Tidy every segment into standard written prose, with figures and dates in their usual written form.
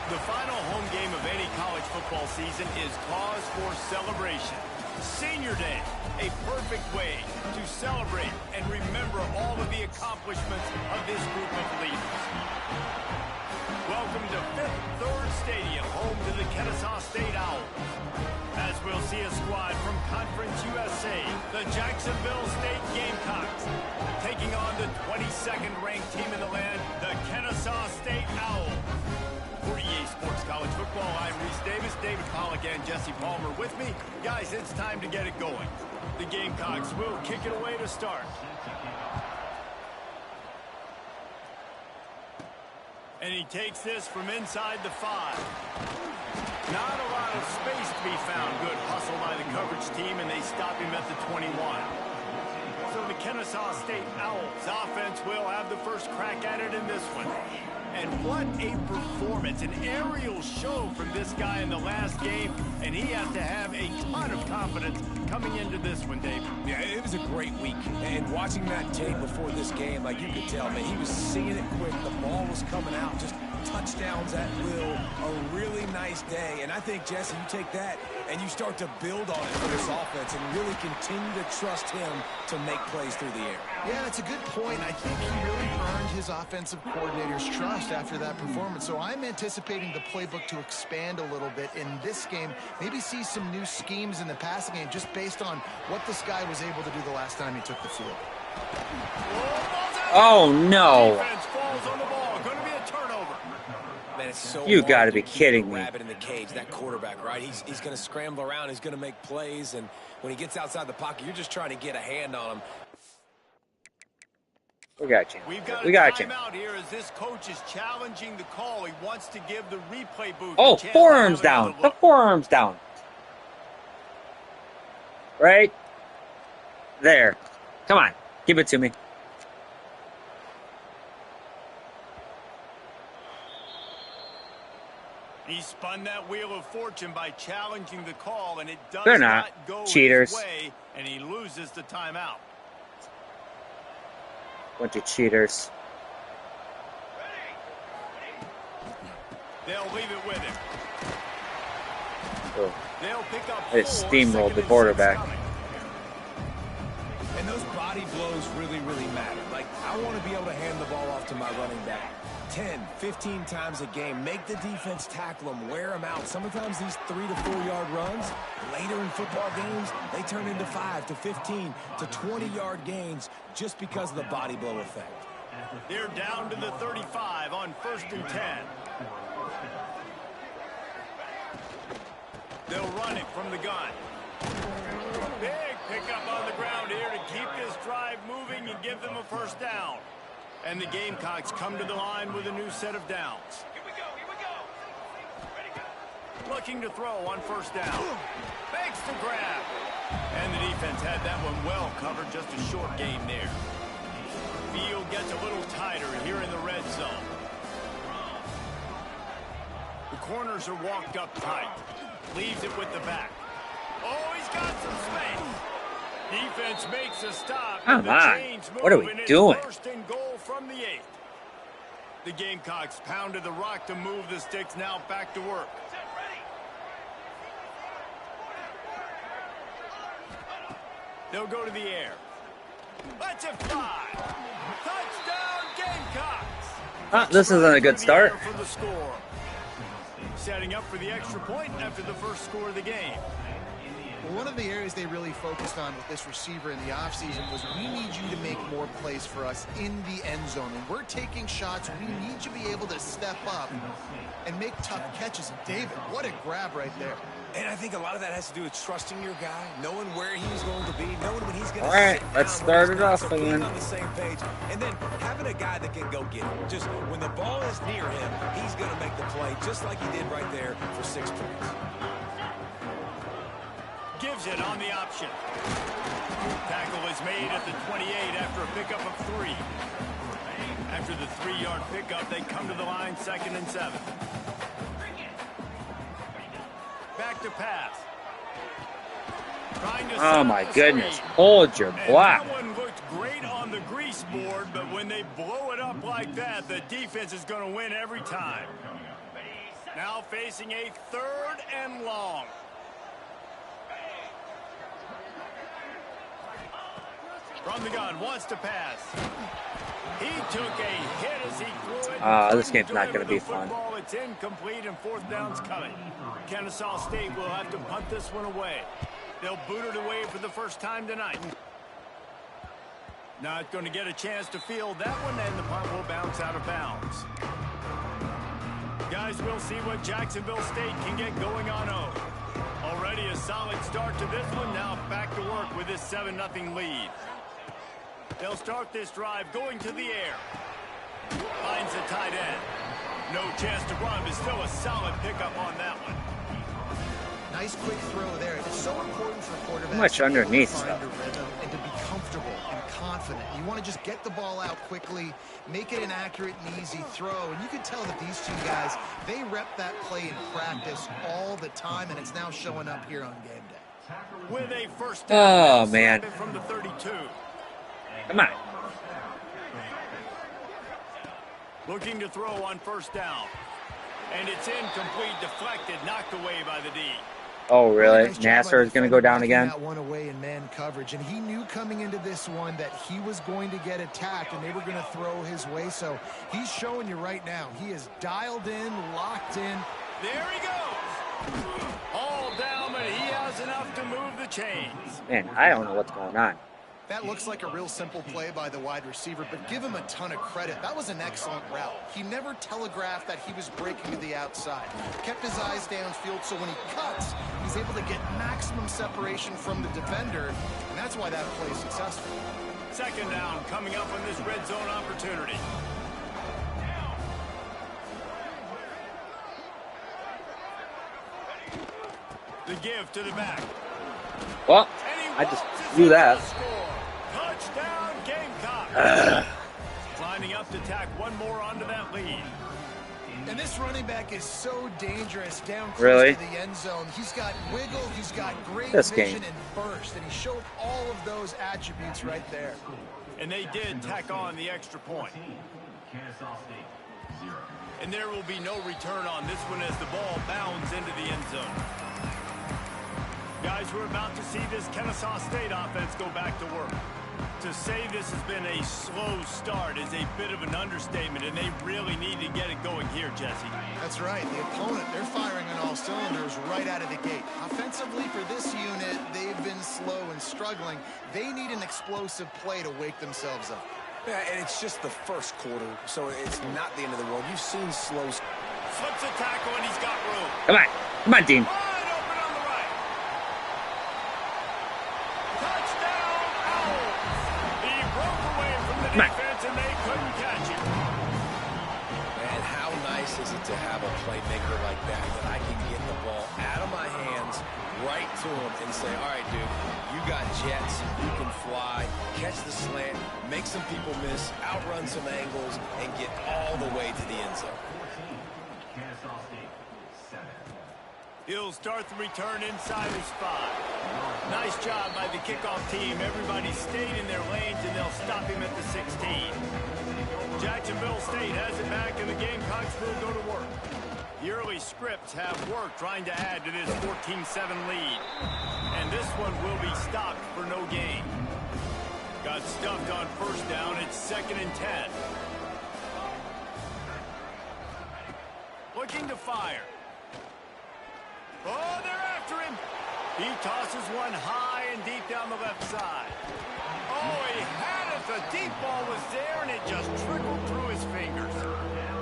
The final home game of any college football season is cause for celebration. Senior Day, a perfect way to celebrate and remember all of the accomplishments of this group of leaders. Welcome to Fifth Third Stadium, home to the Kennesaw State Owls. As we'll see a squad from Conference USA, the Jacksonville State Gamecocks, taking on the 22nd ranked team in the land, the Kennesaw State Owls. For EA Sports College Football, I'm Reese Davis, David Pollock, and Jesse Palmer with me. Guys, it's time to get it going. The Gamecocks will kick it away to start. And he takes this from inside the 5. Not a lot of space to be found. Good hustle by the coverage team, and they stop him at the 21. So the Kennesaw State Owls offense will have the first crack at it in this one. And what a performance, an aerial show from this guy in the last game, and he has to have a ton of confidence coming into this one, Dave. Yeah, it was a great week, and watching that tape before this game, like you could tell, man, he was seeing it quick, the ball was coming out, just touchdowns at will, a really nice day, and I think, Jesse, you take that and you start to build on it for this offense and really continue to trust him to make plays through the air. Yeah, that's a good point. I think he really earned his offensive coordinator's trust after that performance. So I'm anticipating the playbook to expand a little bit in this game. Maybe see some new schemes in the passing game just based on what this guy was able to do the last time he took the field. Oh, no. Defense falls on the ball. Going to be a turnover. Man, it's so You hard got to to be keep kidding the me. rabbit in the cage, that quarterback, right? He's going to scramble around. He's going to make plays, and when he gets outside the pocket, you're just trying to get a hand on him. We got you. We got you. Out here as this coach is challenging the call. He wants to give the replay booth. Oh, forearms down. The forearms down. Right there. Come on. Give it to me. He spun that wheel of fortune by challenging the call, and it does They're not go cheaters. his way, and he loses the timeout. Bunch of cheaters. They'll leave it with him. Oh. They'll pick up They steamrolled the quarterback. And those body blows really, really matter. Like, I want to be able to hand the ball off to my running back 10, 15 times a game. Make the defense tackle them, wear them out. Sometimes these 3 to 4 yard runs, later in football games, they turn into 5 to 15 to 20 yard gains just because of the body blow effect. They're down to the 35 on 1st and 10. They'll run it from the gun. Big pickup on the ground here to keep this drive moving and give them a first down. And the Gamecocks come to the line with a new set of downs. Here we go. Ready, go. Looking to throw on 1st down. Makes the grab. And the defense had that one well covered, just a short gain there. Field gets a little tighter here in the red zone. The corners are walked up tight. Leaves it with the back. Oh, he's got some space. Defense makes a stop. Come on. What are we doing? 1st and goal from the 8. The Gamecocks pounded the rock to move the sticks. Now back to work. They'll go to the air. Let's it fly. Touchdown, Gamecocks. This isn't a good start. For the score. Setting up for the extra point after the first score of the game. Well, one of the areas they really focused on with this receiver in the offseason was we need you to make more plays for us in the end zone. And we're taking shots. We need you to be able to step up and make tough catches. And David, what a grab right there. And I think a lot of that has to do with trusting your guy, knowing where he's going to be, knowing when he's going to All right, let's start it off again. On the same page, and then having a guy that can go get it. Just when the ball is near him, he's going to make the play, just like he did right there for 6 points. Gives it on the option. Tackle is made at the 28 after a pickup of 3. After the 3-yard pickup, they come to the line 2nd and 7. Back to pass. Oh my goodness. Hold your block. That one looked great on the grease board, but when they blow it up like that, the defense is going to win every time. Now facing a 3rd and long. From the gun, wants to pass. He took a hit as he threw it. This game's not going to be fun. It's incomplete and 4th down's coming. Kennesaw State will have to punt this one away. They'll boot it away for the first time tonight. Not going to get a chance to field that one, and the punt will bounce out of bounds. Guys, we'll see what Jacksonville State can get going on O. Already a solid start to this one. Now back to work with this 7-0 lead. They'll start this drive going to the air. Finds the tight end. No chance to run, but still a solid pickup on that one. Nice quick throw there. It's so important for quarterbacks Too much underneath to find stuff. a rhythm and to be comfortable and confident. You want to just get the ball out quickly, make it an accurate and easy throw. And you can tell that these two guys, they rep that play in practice all the time, and it's now showing up here on game day. With a first down. Oh, man. From the 32. Come on. Looking to throw on first down. And it's incomplete, deflected, knocked away by the D. Oh, really? Nice job Nasser by is going to go down defending again? that one away in man coverage, and he knew coming into this one that he was going to get attacked, and they were going to throw his way. So he's showing you right now. He is dialed in, locked in. There he goes. All down, but he has enough to move the chains. Man, I don't know what's going on. That looks like a real simple play by the wide receiver, but give him a ton of credit. That was an excellent route. He never telegraphed that he was breaking to the outside. Kept his eyes downfield, so when he cuts, he's able to get maximum separation from the defender, and that's why that play is successful. 2nd down coming up on this red zone opportunity. The give to the back. Well, I just blew that. Touchdown, Gamecock. Lining up to tack one more onto that lead. And this running back is so dangerous down close Really? to the end zone. He's got wiggle, he's got great This vision game. and burst, and he showed all of those attributes right there. And they did tack on the extra point. And there will be no return on this one as the ball bounds into the end zone. Guys, we're about to see this Kennesaw State offense go back to work. To say this has been a slow start is a bit of an understatement, and they really need to get it going here, Jesse. That's right. The opponent, they're firing on all cylinders right out of the gate. Offensively, for this unit, they've been slow and struggling. They need an explosive play to wake themselves up. Yeah, and it's just the first quarter, so it's not the end of the world. You've seen slow. Flips a tackle, and he's got room. Come on. Come on, Dean. Wide open on the right. Touchdown, Owls. He broke away from the defense, and they couldn't catch him. Man, how nice is it to have a playmaker like that I can get the ball out of my hands right to him and say, all right, dude, you got jets, you can fly, catch the slant, make some people miss, outrun some angles, and get all the way to the end zone. He'll start the return inside his 5. Nice job by the kickoff team. Everybody stayed in their lanes, and they'll stop him at the 16. Jacksonville State has it back, and the Gamecocks will go to work. The early scripts have worked trying to add to this 14-7 lead. And this one will be stopped for no gain. Got stuffed on first down. It's 2nd and 10. Looking to fire. Oh, they're after him. He tosses one high and deep down the left side. Oh, he had it. The deep ball was there, and it just trickled through his fingers.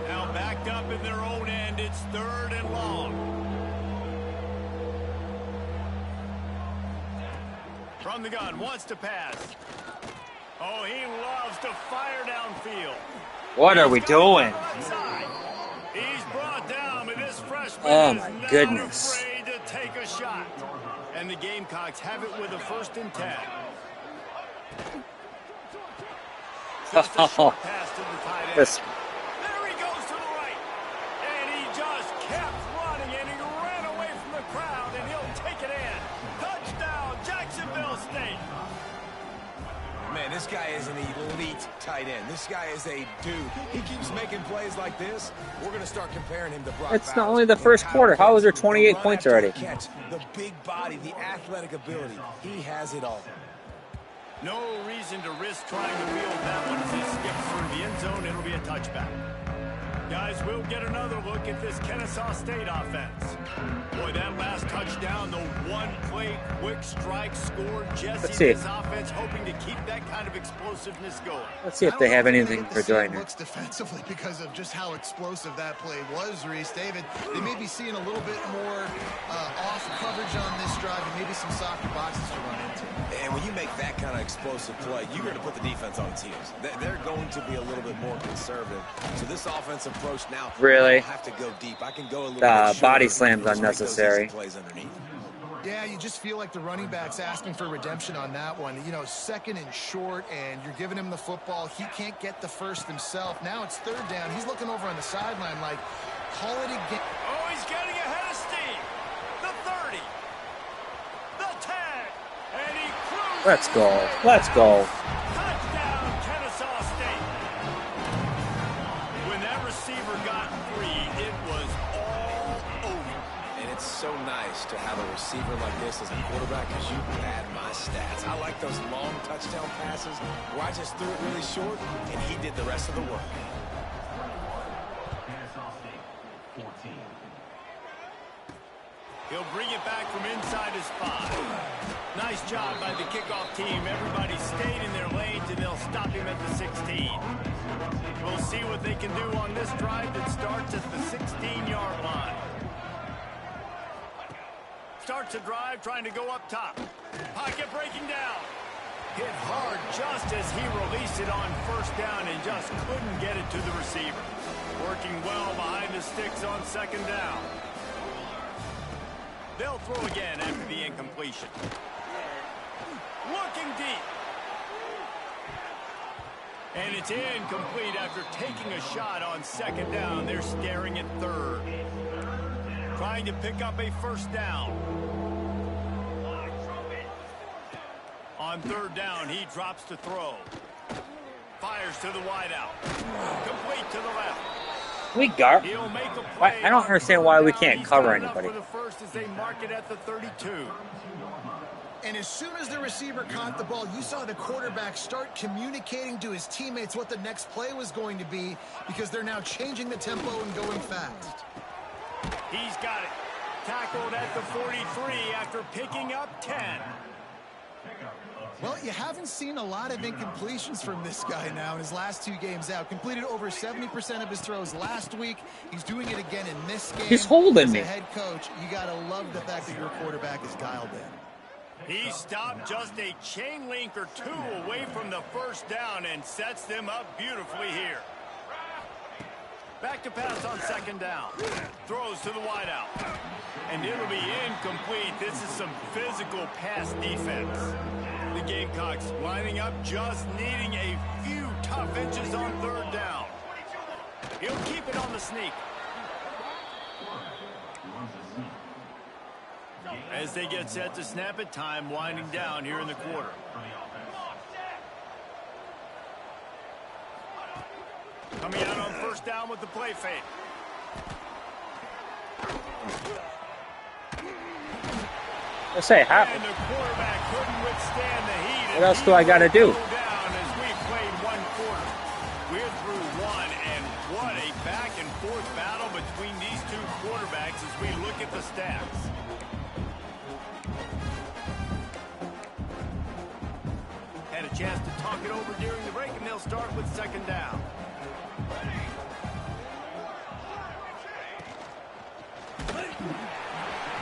Now backed up in their own end. It's 3rd and long. From the gun, wants to pass. Oh, he loves to fire downfield. What are we doing? He's brought down, but this freshman Oh, is my not goodness. afraid to take a shot. And the Gamecocks have it with a 1st and 10. Just a short pass to the tight end. This, There he goes to the right. And he just kept running, and he ran away from the crowd, and he'll take it in. Touchdown, Jacksonville State. Man, this This guy is an elite tight end. This guy is a dude. He keeps making plays like this. We're going to start comparing him to Brock It's not Bowers. only the first quarter. How is there 28 The run points after already? the catch, the big body, the athletic ability. He has it all. No reason to risk trying to wield that one as he skips through the end zone. It'll be a touchback. Guys, we'll get another look at this Kennesaw State offense. Boy, that last touchdown, the one-play quick strike scored. Jesse and his offense hoping to keep that kind of explosiveness going. Let's see if they have anything for Joyner. Looks defensively because of just how explosive that play was, Reese. David, they may be seeing a little bit more off coverage on this drive and maybe some softer boxes to run into. And when you make that kind of explosive play, you're going to put the defense on its heels. They're going to be a little bit more conservative. So this offensive approach now, Really? I don't have to go deep. I can go a little The bit body shorter slam's to make those unnecessary. easy plays underneath. Yeah, you just feel like the running back's asking for redemption on that one. You know, second and short, and you're giving him the football. He can't get the first himself. Now it's third down. He's looking over on the sideline like, call it again. Oh, he's getting ahead of steam. The 30. The 10. And he cruises. Let's go. Let's go. Touchdown, Kennesaw State. When that receiver got free, it was all over. And it's so nice to have a receiver like this as a quarterback because you pad my stats. I like those long touchdown passes where I just threw it really short and he did the rest of the work. He'll bring it back from inside his 5. Nice job by the kickoff team. Everybody stayed in their lanes, and they'll stop him at the 16. We'll see what they can do on this drive that starts at the 16-yard line. Starts a drive trying to go up top. Pocket breaking down. Hit hard just as he released it on first down and just couldn't get it to the receiver. Working well behind the sticks on second down. They'll throw again after the incompletion. Looking deep. And it's incomplete after taking a shot on second down. They're staring at third. Trying to pick up a first down. On third down, he drops to throw. Fires to the wideout. Complete to the left. We guard. He'll make a play. I don't understand why we can't He's cover got enough anybody. for the first as they mark it at the 32. And as soon as the receiver caught the ball, you saw the quarterback start communicating to his teammates what the next play was going to be because they're now changing the tempo and going fast. He's got it. Tackled at the 43 after picking up 10. Well, you haven't seen a lot of incompletions from this guy now in his last 2 games out. Completed over 70% of his throws last week. He's doing it again in this game. He's holding As me. a head coach, you got to love the fact that your quarterback is dialed in. He stopped just a chain link or 2 away from the first down and sets them up beautifully here. Back to pass on second down. Throws to the wideout. And it'll be incomplete. This is some physical pass defense. The Gamecocks lining up, just needing a few tough inches on third down. He'll keep it on the sneak. As they get set to snap it, time winding down here in the quarter. Coming out on first down with the play fake. Let's say half. And the quarterback couldn't withstand the heat. What else do I got to do? Down as we played 1 quarter. We're through 1, and what a back and forth battle between these 2 quarterbacks as we look at the stats. Had a chance to talk it over during the break, and they'll start with second down.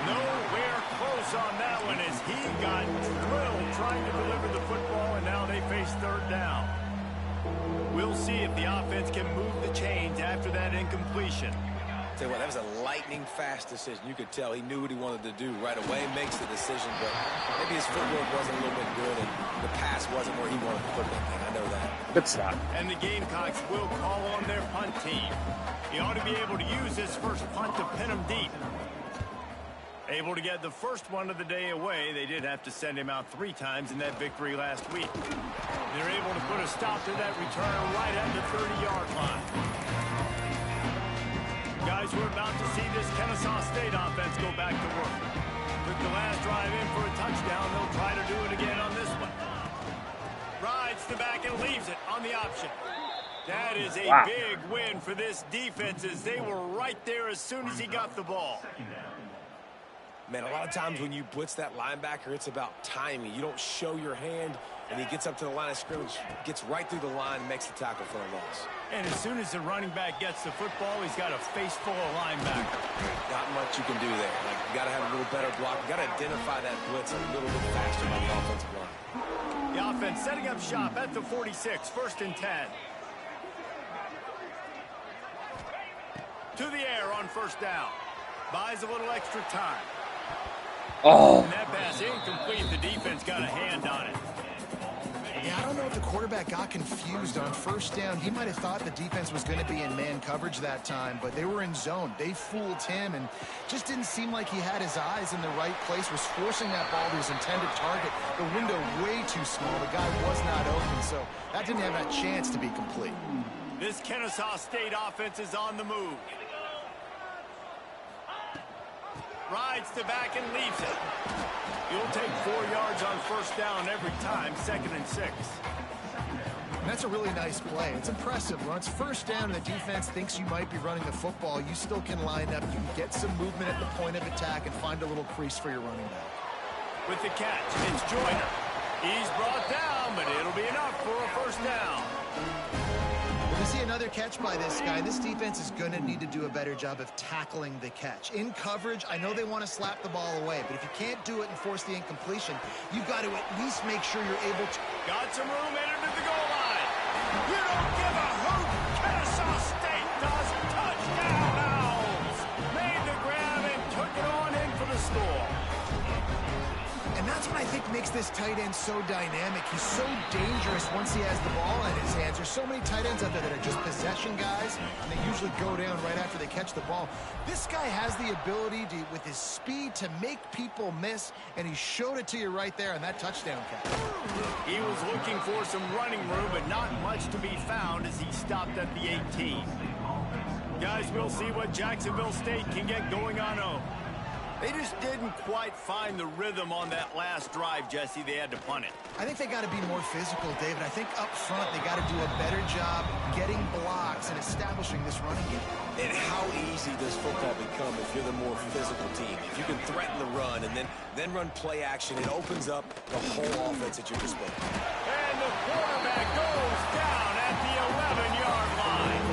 Nowhere close on that one as he got drilled trying to deliver the football, and now they face third down. We'll see if the offense can move the chains after that incompletion. Tell you what, that was a lightning-fast decision. You could tell he knew what he wanted to do right away. Makes the decision, but maybe his footwork wasn't a little bit good, and the pass wasn't where he wanted to put that thing. I know that. Good stop. And the Gamecocks will call on their punt team. He ought to be able to use his first punt to pin him deep. Able to get the first one of the day away. They did have to send him out 3 times in that victory last week. They're able to put a stop to that return right at the 30-yard line. Guys, we're about to see this Kennesaw State offense go back to work. Took the last drive in for a touchdown. They'll try to do it again on this one. Rides the back and leaves it on the option. That is a big win for this defense as they were right there as soon as he got the ball. Man, a lot of times when you blitz that linebacker, it's about timing. You don't show your hand, and he gets up to the line of scrimmage, gets right through the line, and makes the tackle for a loss. And as soon as the running back gets the football, he's got a face full of linebacker. Not much you can do there. Like, you got to have a little better block. You got to identify that blitz a little bit faster by the offensive line. The offense setting up shop at the 46, 1st and 10. To the air on 1st down. Buys a little extra time. And that pass incomplete. The defense got a hand on it. Yeah, I don't know if the quarterback got confused on 1st down. He might have thought the defense was going to be in man coverage that time, but they were in zone. They fooled him and just didn't seem like he had his eyes in the right place, was forcing that ball to his intended target. The window way too small. The guy was not open, so that didn't have that chance to be complete. This Kennesaw State offense is on the move. Rides the back and leaves it. You'll take 4 yards on 1st down every time, 2nd and 6. And that's a really nice play. It's impressive. When it's 1st down and the defense thinks you might be running the football, you still can line up. You can get some movement at the point of attack and find a little crease for your running back. With the catch, it's Joyner. He's brought down, but it'll be enough for a 1st down. If you see another catch by this guy, this defense is going to need to do a better job of tackling the catch. In coverage, I know they want to slap the ball away, but if you can't do it and force the incompletion, you've got to at least make sure you're able to. Got some room headed to the goal line. You don't give a hoot. Kennesaw State does. Touchdown, Owls. Made the grab and took it on in for the score. And that's what I think makes this tight end so dynamic. He's so dangerous once he has the ball in his hands. There's so many tight ends out there that are just possession guys, and they usually go down right after they catch the ball. This guy has the ability to, with his speed, to make people miss, and he showed it to you right there on that touchdown catch. He was looking for some running room, but not much to be found as he stopped at the 18. Guys, we'll see what Jacksonville State can get going on home. They just didn't quite find the rhythm on that last drive, Jesse. They had to punt it. I think they got to be more physical, David. I think up front they got to do a better job getting blocks and establishing this running game. And how easy does football become if you're the more physical team? If you can threaten the run and then run play action, it opens up the whole offense at your disposal. And the quarterback goes down at the 11-yard line.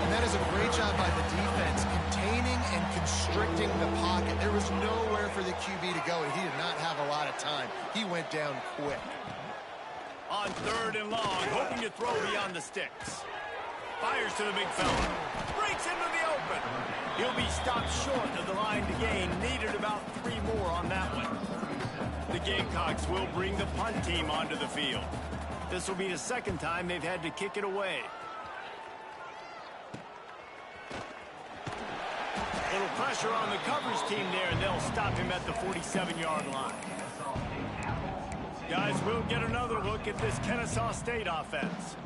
And that is a great job by the defense, containing and constricting the pocket. There was nowhere for the QB to go, and he did not have a lot of time. He went down quick. On 3rd and long, hoping to throw beyond the sticks. Fires to the big fella. Breaks into the open. He'll be stopped short of the line to gain. Needed about 3 more on that one. The Gamecocks will bring the punt team onto the field. This will be the 2nd time they've had to kick it away. Little pressure on the coverage team there, and they'll stop him at the 47-yard line. Guys, we'll get another look at this Kennesaw State offense.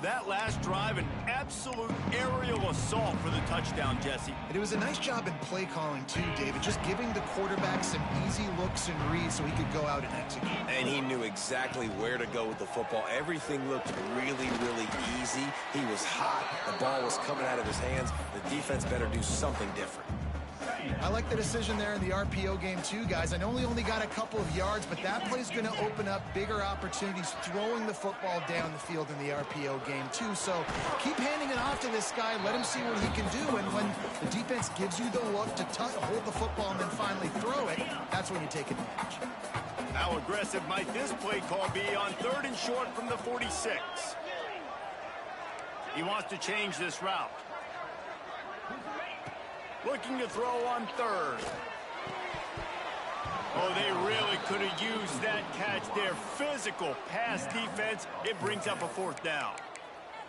That last drive, an absolute aerial assault for the touchdown, Jesse. And it was a nice job in play calling, too, David, just giving the quarterback some easy looks and reads so he could go out and execute. And he knew exactly where to go with the football. Everything looked really, really easy. He was hot. The ball was coming out of his hands. The defense better do something different. I like the decision there in the RPO game, too, guys. I know he only got a couple of yards, but that play's going to open up bigger opportunities throwing the football down the field in the RPO game, too. So keep handing it off to this guy. Let him see what he can do. And when the defense gives you the look to hold the football and then finally throw it, that's when you take advantage. How aggressive might this play call be on 3rd and short from the 46? He wants to change this route. Looking to throw on 3rd. Oh, they really could have used that catch there. Physical pass defense. It brings up a 4th down.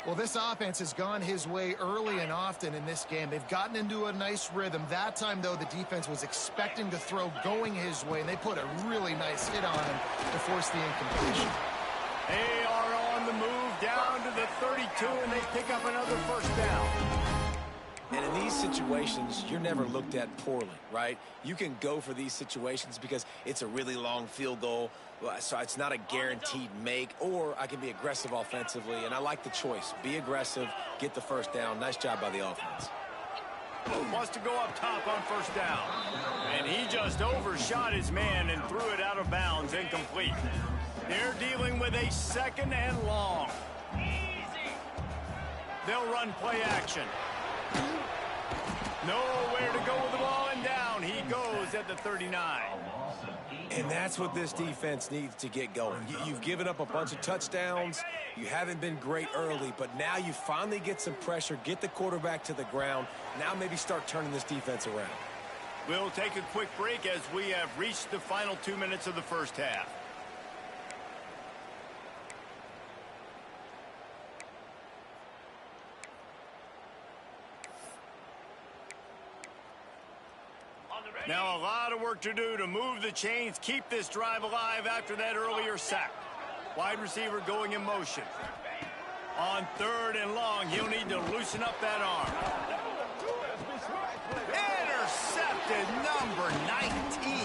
Well, this offense has gone his way early and often in this game. They've gotten into a nice rhythm. That time, though, the defense was expecting to throw going his way, and they put a really nice hit on him to force the incompletion. They are on the move down to the 32, and they pick up another first down. And in these situations, you're never looked at poorly, right? You can go for these situations because it's a really long field goal, so it's not a guaranteed make, or I can be aggressive offensively, and I like the choice. Be aggressive, get the first down. Nice job by the offense. Wants to go up top on first down. And he just overshot his man and threw it out of bounds, incomplete. They're dealing with a 2nd and long. They'll run play action. Nowhere to go with the ball, and down he goes at the 39. And that's what this defense needs to get going. You've given up a bunch of touchdowns. You haven't been great early, but now you finally get some pressure, get the quarterback to the ground. Now maybe start turning this defense around. We'll take a quick break as we have reached the final 2 minutes of the first half. Now a lot of work to do to move the chains, keep this drive alive after that earlier sack. Wide receiver going in motion. On 3rd and long, he'll need to loosen up that arm. Intercepted, number 19.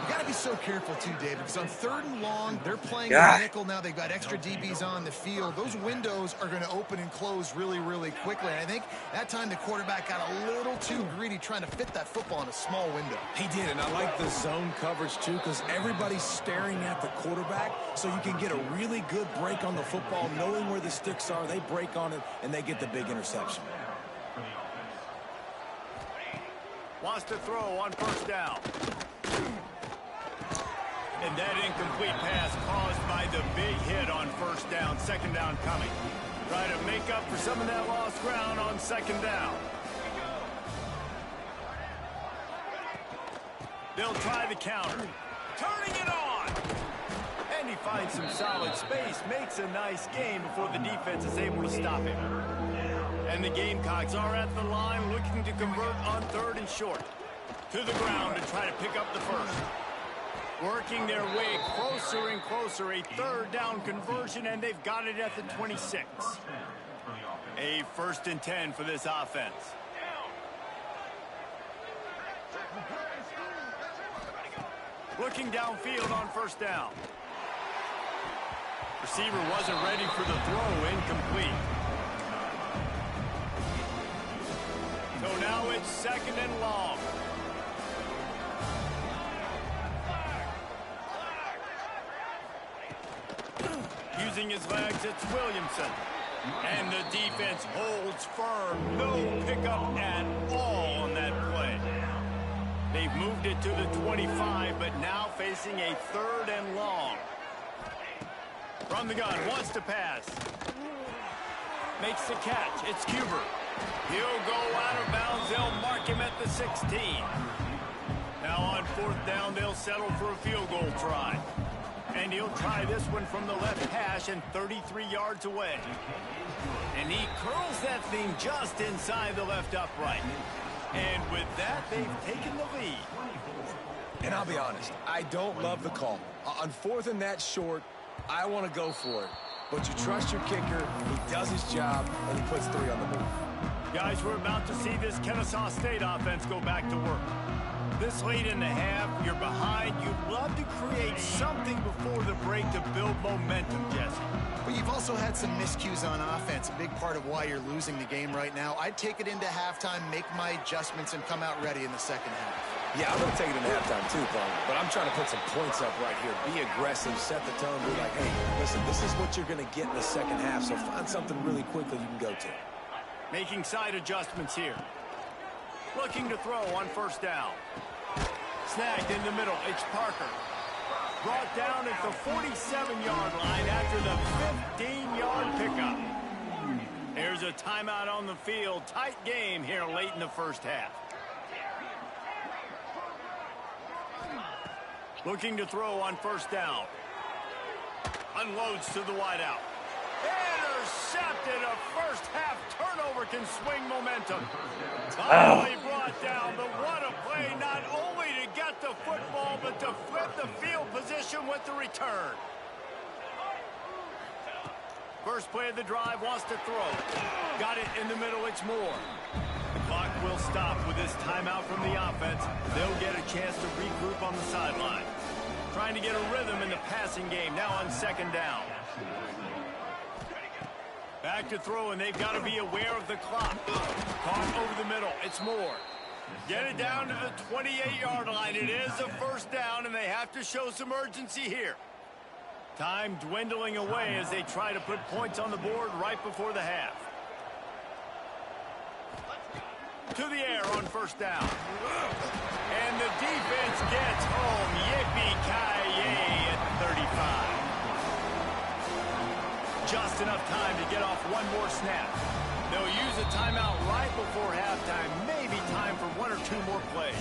You got to be so careful, too, David, because on 3rd and long, they're playing the nickel now. They've got extra DBs on the field. Those windows are going to open and close really, really quickly. And I think that time the quarterback got a little too greedy trying to fit that football in a small window. He did, and I like the zone coverage, too, because everybody's staring at the quarterback, so you can get a really good break on the football, knowing where the sticks are. They break on it, and they get the big interception. Wants to throw on first down. And that incomplete pass caused by the big hit on first down. 2nd down coming. Try to make up for some of that lost ground on 2nd down. They'll try the counter. Turning it on. And he finds some solid space. Makes a nice gain before the defense is able to stop him. And the Gamecocks are at the line looking to convert on 3rd and short. To the ground to try to pick up the first. Working their way closer and closer. A 3rd down conversion, and they've got it at the 26. A 1st and 10 for this offense. Looking downfield on first down. Receiver wasn't ready for the throw. Incomplete. So now it's 2nd and long. Using his legs, it's Williamson. And the defense holds firm. No pickup at all on that play. They've moved it to the 25, but now facing a 3rd and long. From the gun, wants to pass. Makes the catch. It's Cuber. He'll go out of bounds. They'll mark him at the 16. Now on 4th down, they'll settle for a field goal try. And he'll try this one from the left hash and 33 yards away. And he curls that thing just inside the left upright. And with that, they've taken the lead. And I'll be honest, I don't love the call. On 4th and that short, I want to go for it. But you trust your kicker, he does his job, and he puts 3 on the board. Guys, we're about to see this Kennesaw State offense go back to work. This late in the half, you're behind. You'd love to create something before the break to build momentum, Jesse. But you've also had some miscues on offense, a big part of why you're losing the game right now. I'd take it into halftime, make my adjustments, and come out ready in the 2nd half. Yeah, I'm going to take it into halftime too, Paul. But I'm trying to put some points up right here. Be aggressive, set the tone, be like, hey, listen, this is what you're going to get in the 2nd half, so find something really quickly you can go to. Making side adjustments here. Looking to throw on first down. Snagged in the middle. It's Parker. Brought down at the 47-yard line after the 15-yard pickup. There's a timeout on the field. Tight game here late in the first half. Looking to throw on first down. Unloads to the wideout. Intercepted. A first half turnover can swing momentum. Finally brought down, but what a play, not only to get the football, but to flip the field position with the return. First play of the drive, wants to throw. Got it in the middle, it's Moore. The clock will stop with this timeout from the offense. They'll get a chance to regroup on the sideline. Trying to get a rhythm in the passing game, now on second down. Back to throw, and they've got to be aware of the clock. Caught over the middle, it's Moore. Get it down to the 28-yard line. It is a first down, and they have to show some urgency here. Time dwindling away as they try to put points on the board right before the half. To the air on first down. And the defense gets home. Yippee-ki-yay at the 35. Just enough time to get off one more snap. They'll use a timeout right before halftime. Maybe time for one or two more plays.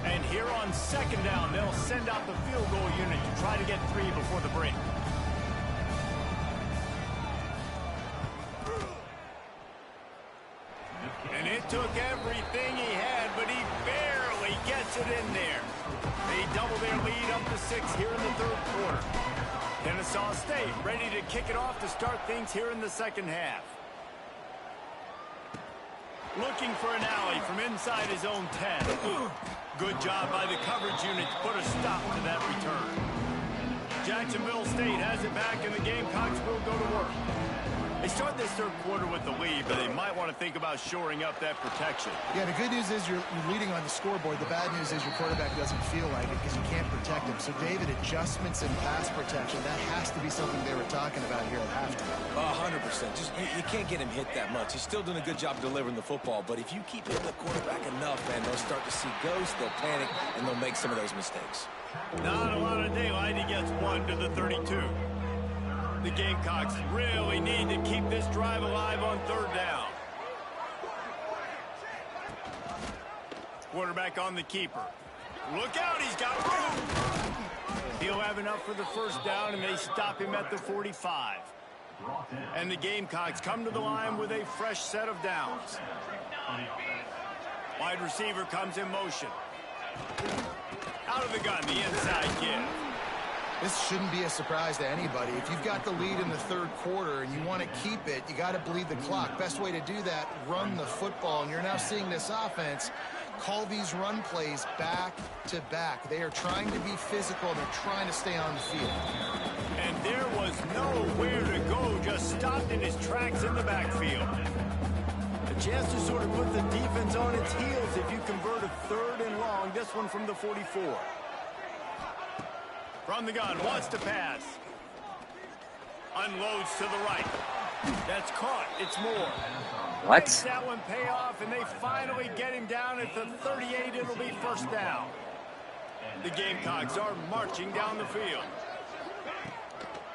And here on second down, they'll send out the field goal unit to try to get 3 before the break. And it took everything he had, but he barely gets it in there. They double their lead up to 6 here in the third quarter. Kennesaw State ready to kick it off to start things here in the second half. Looking for an alley from inside his own 10. Good job by the coverage unit to put a stop to that return. Jacksonville State has it back, and the Gamecocks will go to work. They start this third quarter with the lead, but they might want to think about shoring up that protection. Yeah, the good news is you're leading on the scoreboard. The bad news is your quarterback doesn't feel like it because you can't protect him. So, David, adjustments in pass protection, that has to be something they were talking about here at halftime. 100%. Just you can't get him hit that much. He's still doing a good job delivering the football, but if you keep hitting the quarterback enough, man, they'll start to see ghosts, they'll panic, and they'll make some of those mistakes. Not a lot of daylight. He gets 1 to the 32. The Gamecocks really need to keep this drive alive on third down. Quarterback on the keeper. Look out, he's got room. He'll have enough for the first down, and they stop him at the 45. And the Gamecocks come to the line with a fresh set of downs. Wide receiver comes in motion. Out of the gun, the inside give. This shouldn't be a surprise to anybody. If you've got the lead in the third quarter and you want to keep it, you got to bleed the clock. Best way to do that, run the football. And you're now seeing this offense call these run plays back to back. They are trying to be physical. They're trying to stay on the field. And there was nowhere to go, just stopped in his tracks in the backfield. A chance to sort of put the defense on its heels if you convert a third and long. This one from the 44. From the gun, wants to pass. Unloads to the right. That's caught. It's Moore. What? Makes that one pay off, and they finally get him down at the 38. It'll be first down. The Gamecocks are marching down the field.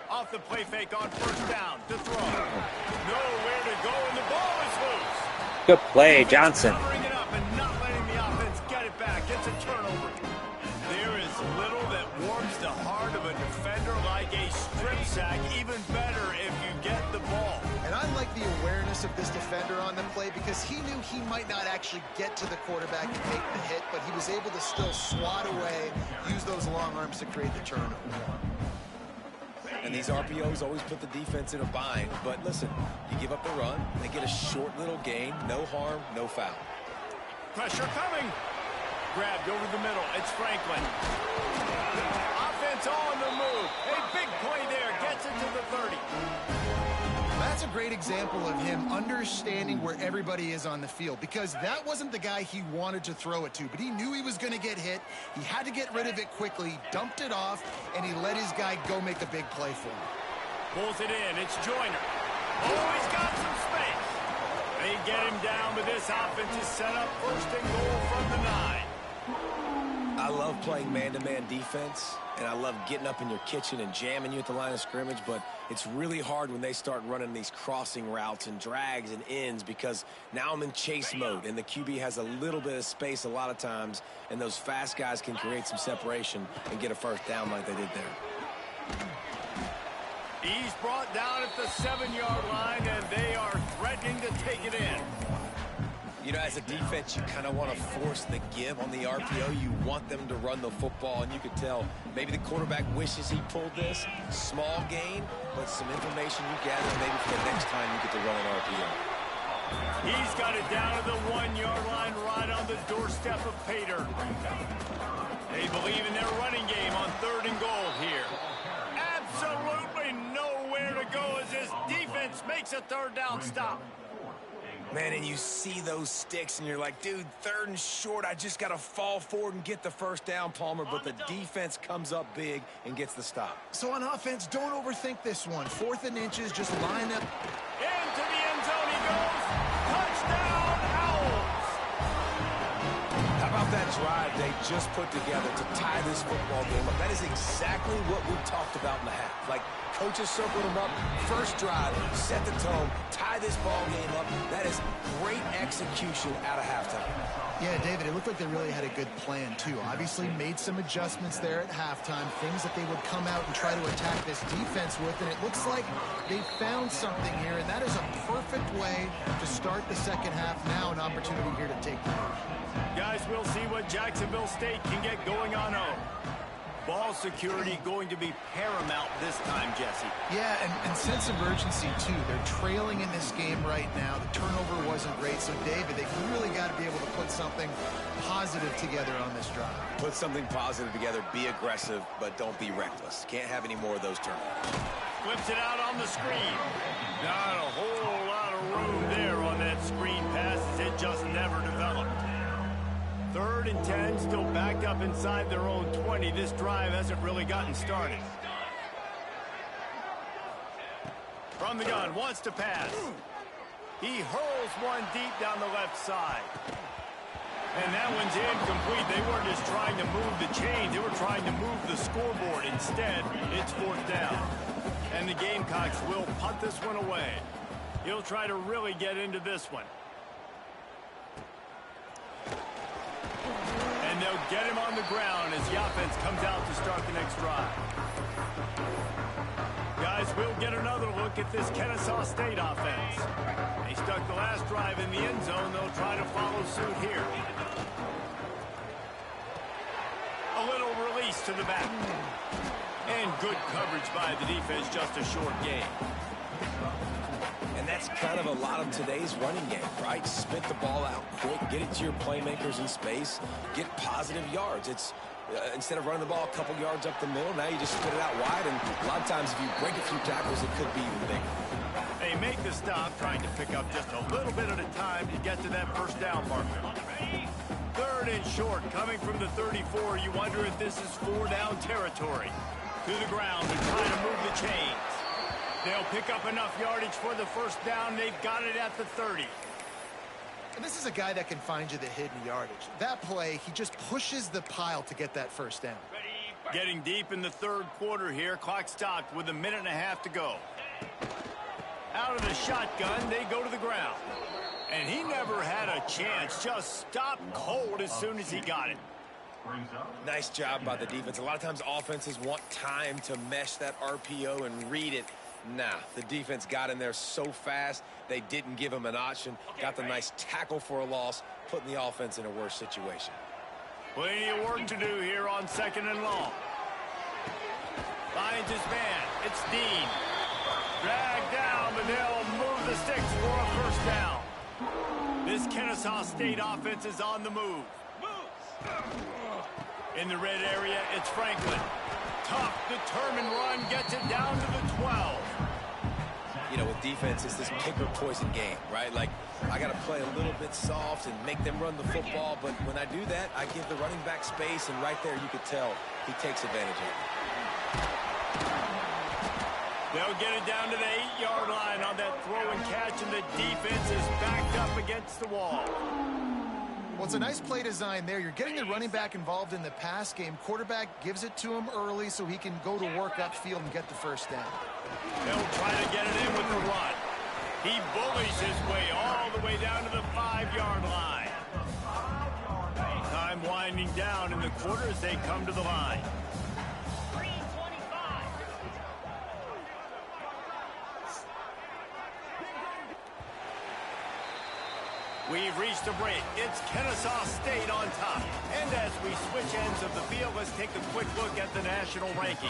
Off the play fake on first down to throw. Nowhere to go, and the ball is loose. Good play, Johnson. Covering it up and not letting the offense get it back. It's a turnover. There is little that warms the heart of a defender like a strip sack. Even better if you get the ball. And I like the awareness of this defender on the play because he knew he might not actually get to the quarterback and make the hit, but he was able to still swat away, use those long arms to create the turnover. And these RPOs always put the defense in a bind. But listen, you give up the run, they get a short little gain, no harm, no foul. Pressure coming. Grabbed over the middle. It's Franklin. Offense on the move. A big play there. Gets it to the 30. That's a great example of him understanding where everybody is on the field because that wasn't the guy he wanted to throw it to, but he knew he was going to get hit. He had to get rid of it quickly, dumped it off, and he let his guy go make a big play for him. Pulls it in. It's Joyner. Oh, he's got some space. They get him down, but this offense is set up first and goal from the 9. I love playing man-to-man defense, and I love getting up in your kitchen and jamming you at the line of scrimmage, but it's really hard when they start running these crossing routes and drags and ends because now I'm in chase mode, and the QB has a little bit of space a lot of times, and those fast guys can create some separation and get a first down like they did there. He's brought down at the 7-yard line, and they are threatening to take it in. You know, as a defense, you kind of want to force the give on the RPO. You want them to run the football, and you could tell maybe the quarterback wishes he pulled this. Small gain, but some information you gather maybe for the next time you get to run an RPO. He's got it down to the 1-yard line right on the doorstep of Pater. They believe in their running game on 3rd and goal here. Absolutely nowhere to go as this defense makes a 3rd down stop. Man, and you see those sticks, and you're like, dude, 3rd and short, I just got to fall forward and get the first down, Palmer, but the defense comes up big and gets the stop. So on offense, don't overthink this one. 4th and inches, just line up. Into the end zone he goes. Touchdown, Owls. How about that drive they just put together to tie this football game up? That is exactly what we talked about in the half. Like, coaches circled them up, first drive, set the tone, tie this ball game up. That is great execution out of halftime. Yeah, David, it looked like they really had a good plan, too. Obviously made some adjustments there at halftime, things that they would come out and try to attack this defense with, and it looks like they found something here, and that is a perfect way to start the second half. Now an opportunity here to take the lead. Guys, we'll see what Jacksonville State can get going on home. Ball security going to be paramount this time, Jesse. Yeah, and sense of urgency, too. They're trailing in this game right now. The turnover wasn't great. So, David, they really got to be able to put something positive together on this drive. Put something positive together, be aggressive, but don't be reckless. Can't have any more of those turnovers. Flips it out on the screen. Not a whole lot of room there on that screen pass as it just never developed. 3rd and 10, still backed up inside their own 20. This drive hasn't really gotten started. From the gun, wants to pass. He hurls one deep down the left side. And that one's incomplete. They weren't just trying to move the chains. They were trying to move the scoreboard. Instead, it's 4th down. And the Gamecocks will punt this one away. He'll try to really get into this one. And they'll get him on the ground as the offense comes out to start the next drive. Guys, we'll get another look at this Kennesaw State offense. They stuck the last drive in the end zone. They'll try to follow suit here. A little release to the back. And good coverage by the defense, just a short gain. And that's kind of a lot of today's running game, right? Spit the ball out quick, get it to your playmakers in space, get positive yards. It's instead of running the ball a couple yards up the middle, now you just spit it out wide, and a lot of times if you break a few tackles, it could be even bigger. They make the stop, trying to pick up just a little bit at a time to get to that first down marker. 3rd and short, coming from the 34. You wonder if this is 4-down territory. To the ground to try to move the chains. They'll pick up enough yardage for the first down. They've got it at the 30. And this is a guy that can find you the hidden yardage. That play, he just pushes the pile to get that first down. Getting deep in the 3rd quarter here. Clock stopped with 1.5 minutes to go. Out of the shotgun, they go to the ground. And he never had a chance. Just stopped cold as soon as he got it. Nice job by the defense. A lot of times offenses want time to mesh that RPO and read it. Nah, the defense got in there so fast, they didn't give him an option. Got the nice tackle for a loss, putting the offense in a worse situation. Plenty of work to do here on 2nd and long. Finds his man. It's Dean. Dragged down, but they'll move the sticks for a first down. This Kennesaw State offense is on the move. In the red area, it's Franklin. Tough, determined run, gets it down to the 12. You know, with defense, it's this pick or poison game, right? Like, I got to play a little bit soft and make them run the football, but when I do that, I give the running back space, and right there you could tell he takes advantage of it. They'll get it down to the 8-yard line on that throw and catch, and the defense is backed up against the wall. Well, it's a nice play design there. You're getting the running back involved in the pass game. Quarterback gives it to him early so he can go to work upfield and get the first down. They'll try to get it in with the run. He bullies his way all the way down to the 5-yard line. Time winding down in the quarter as they come to the line. We've reached a break. It's Kennesaw State on top. And as we switch ends of the field, let's take a quick look at the national rankings.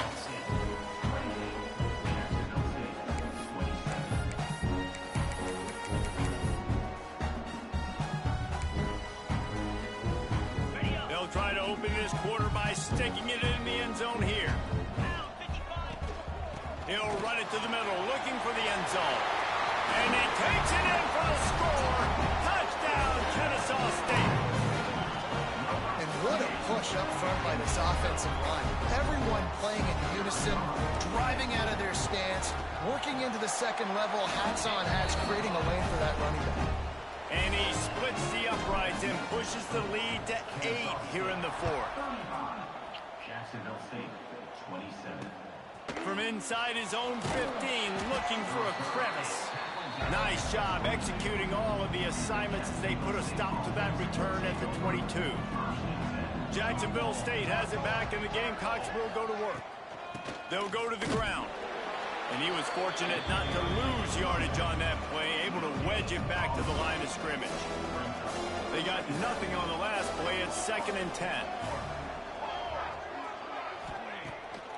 They'll try to open this quarter by sticking it in the end zone here. He'll run it to the middle, looking for the end zone. And he takes it in for the score. Touchdown, Kennesaw State. And what a push up front by this offensive line. Everyone playing in unison, driving out of their stance, working into the second level, hats on hats, creating a lane for that running back. And he splits the uprights and pushes the lead to 8 here in the fourth. Jacksonville State, 27. From inside his own 15, looking for a crevice. Nice job executing all of the assignments as they put a stop to that return at the 22. Jacksonville State has it back, and the Gamecocks will go to work. They'll go to the ground. And he was fortunate not to lose yardage on that play, able to wedge it back to the line of scrimmage. They got nothing on the last play. It's 2nd and 10.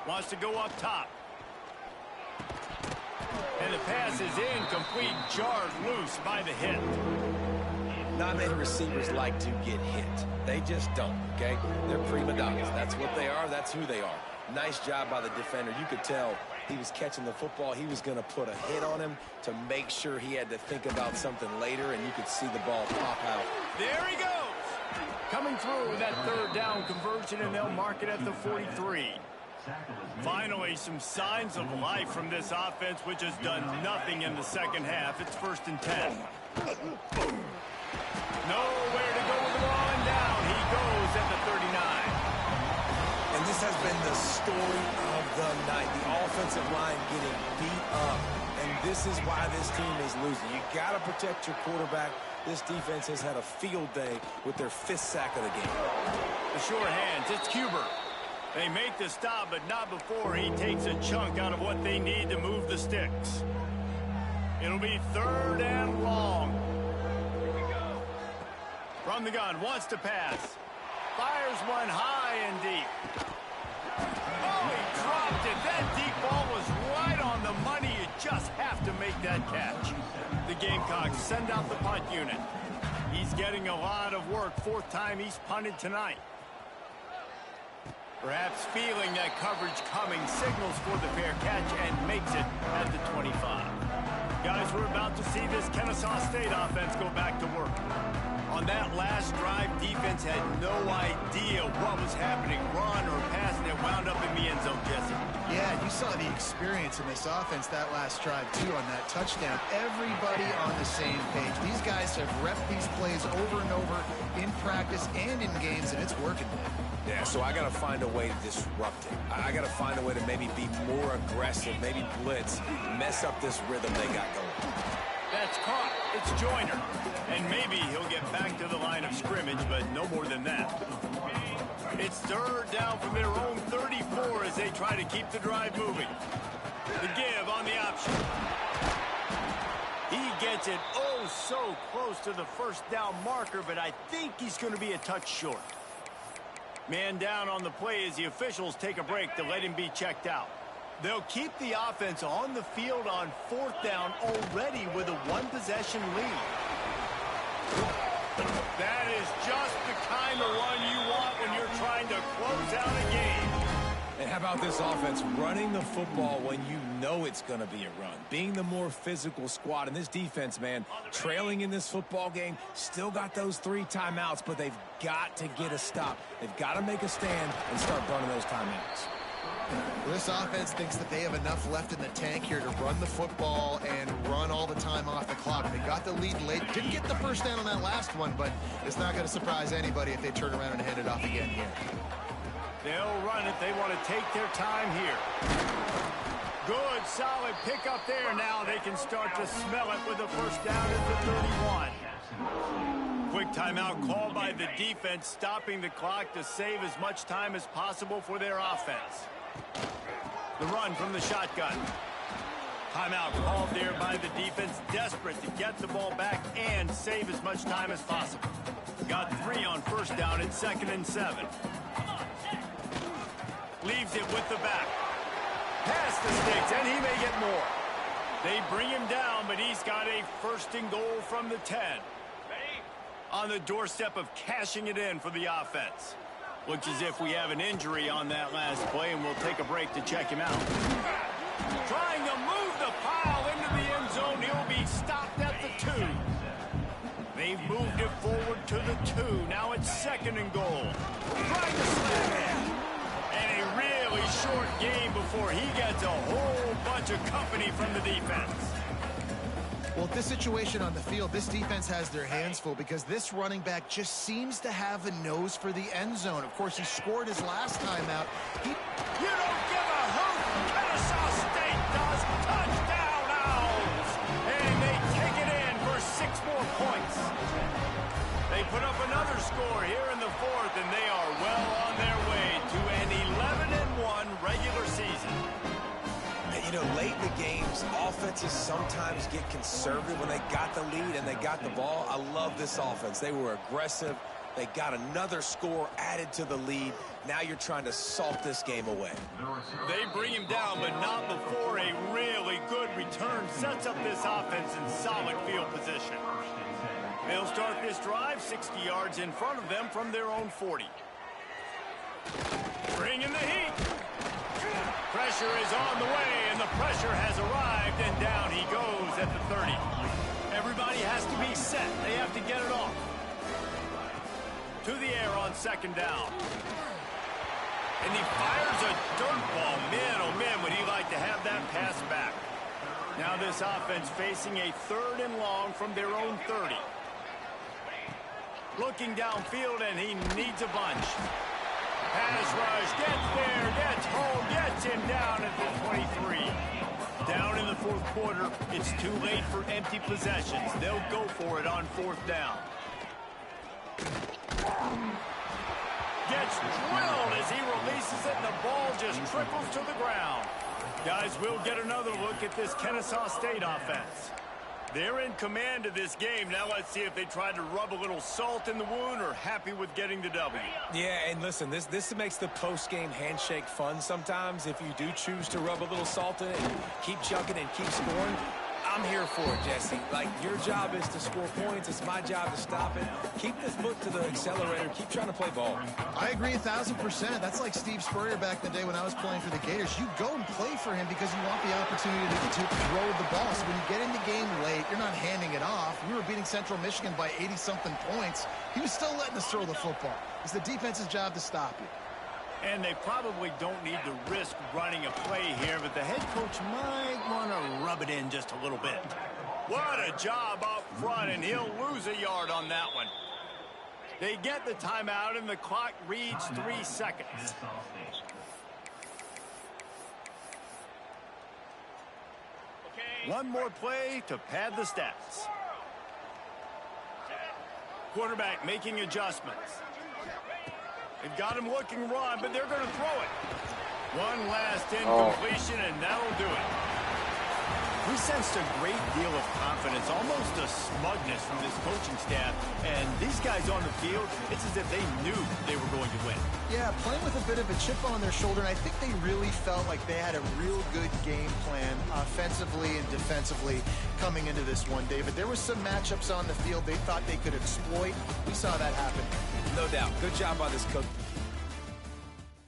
Wants to go up top. And the pass is incomplete, jarred loose by the hit. Not many receivers like to get hit. They just don't, okay? They're prima donnas. That's what they are. That's who they are. Nice job by the defender. You could tell he was catching the football. He was going to put a hit on him to make sure he had to think about something later, and you could see the ball pop out. There he goes. Coming through with that 3rd down conversion, and they'll mark it at the 43. Finally, some signs of life from this offense, which has done nothing in the second half. It's 1st and 10. Nowhere to go with the ball, and down he goes at the 39. And this has been the story of the night. The offensive line getting beat up. And this is why this team is losing. You got to protect your quarterback. This defense has had a field day with their 5th sack of the game. The short hands, it's Cuber. They make the stop, but not before he takes a chunk out of what they need to move the sticks. It'll be 3rd and long. From the gun, wants to pass. Fires one high and deep. Oh, he dropped it. That deep ball was right on the money. You just have to make that catch. The Gamecocks send out the punt unit. He's getting a lot of work. 4th time he's punted tonight. Perhaps feeling that coverage coming, signals for the fair catch and makes it at the 25. Guys, we're about to see this Kennesaw State offense go back to work. On that last drive, defense had no idea what was happening, run or pass, and it wound up in the end zone, Jesse. Yeah, you saw the experience in this offense that last drive, too, on that touchdown. Everybody on the same page. These guys have repped these plays over and over in practice and in games, and it's working. Yeah, so I got to find a way to disrupt it. I got to find a way to maybe be more aggressive, maybe blitz, mess up this rhythm they got going. That's caught. It's Joyner. And maybe he'll get back to the line of scrimmage, but no more than that. It's 3rd down from their own 34 as they try to keep the drive moving. The give on the option. He gets it oh so close to the 1st down marker, but I think he's going to be a touch short. Man down on the play as the officials take a break to let him be checked out. They'll keep the offense on the field on 4th down already with a 1-possession lead. That is just the kind of run you want when you're trying to close out a game. And how about this offense running the football when you know it's going to be a run? Being the more physical squad. And this defense, man, trailing in this football game, still got those 3 timeouts, but they've got to get a stop. They've got to make a stand and start burning those timeouts. This offense thinks that they have enough left in the tank here to run the football and run all the time off the clock. They got the lead late. Didn't get the 1st down on that last one, but it's not going to surprise anybody if they turn around and hand it off again here. They'll run it. They want to take their time here. Good, solid pickup there. Now they can start to smell it with a 1st down at the 31. Quick timeout called by the defense, stopping the clock to save as much time as possible for their offense. The run from the shotgun. Timeout called there by the defense, desperate to get the ball back and save as much time as possible. Got 3 on first down and 2nd and 7. Leaves it with the back. Past the sticks, and he may get more. They bring him down, but he's got a 1st and goal from the 10. On the doorstep of cashing it in for the offense. Looks as if we have an injury on that last play, and we'll take a break to check him out. Trying to move the pile into the end zone. He'll be stopped at the 2. They've moved it forward to the 2. Now it's 2nd and goal. Trying to slam in. And a really short game before he gets a whole bunch of company from the defense. Well, at this situation on the field, this defense has their hands full because this running back just seems to have a nose for the end zone. Of course, he scored his last time out. You don't give a hoot. Kennesaw State does. Touchdown, Owls. And they take it in for 6 more points. They put up another score here in the 4th, and they are well on their way to an 11-1 regular season. You know, late in the games, offenses sometimes get conservative when they got the lead and they got the ball. I love this offense. They were aggressive. They got another score added to the lead. Now you're trying to salt this game away. They bring him down, but not before a really good return sets up this offense in solid field position. They'll start this drive 60 yards in front of them from their own 40. Bring in the heat. Pressure is on the way, and the pressure has arrived, and down he goes at the 30. Everybody has to be set. They have to get it off. To the air on 2nd down. And he fires a dirt ball. Man, oh man, would he like to have that pass back. Now this offense facing a 3rd and long from their own 30. Looking downfield, and he needs a bunch. Pass rush, gets there, gets home, gets him down at the 23. Down in the 4th quarter, it's too late for empty possessions. They'll go for it on 4th down. Gets drilled as he releases it, and the ball just trickles to the ground. Guys, we'll get another look at this Kennesaw State offense. They're in command of this game. Now let's see if they tried to rub a little salt in the wound or happy with getting the W. Yeah, and listen, this makes the post-game handshake fun sometimes. If you do choose to rub a little salt in it and keep chugging and keep scoring, I'm here for it, Jesse. Like, your job is to score points. It's my job to stop it. Keep the foot to the accelerator. Keep trying to play ball. I agree 1,000%. That's like Steve Spurrier back in the day when I was playing for the Gators. You go and play for him because you want the opportunity to throw the ball. So when you get in the game late, you're not handing it off. We were beating Central Michigan by 80-something points. He was still letting us throw the football. It's the defense's job to stop you. And they probably don't need to risk running a play here, but the head coach might want to rub it in just a little bit. What a job up front, and he'll lose a yard on that one. They get the timeout, and the clock reads 3 seconds. One more play to pad the stats. Quarterback making adjustments. They've got him looking run, but they're going to throw it. One last incompletion, and that'll do it. We sensed a great deal of confidence, almost a smugness from this coaching staff. And these guys on the field, it's as if they knew they were going to win. Yeah, playing with a bit of a chip on their shoulder, and I think they really felt like they had a real good game plan offensively and defensively coming into this one, David. There were some matchups on the field they thought they could exploit. We saw that happen. No doubt. Good job by this coach.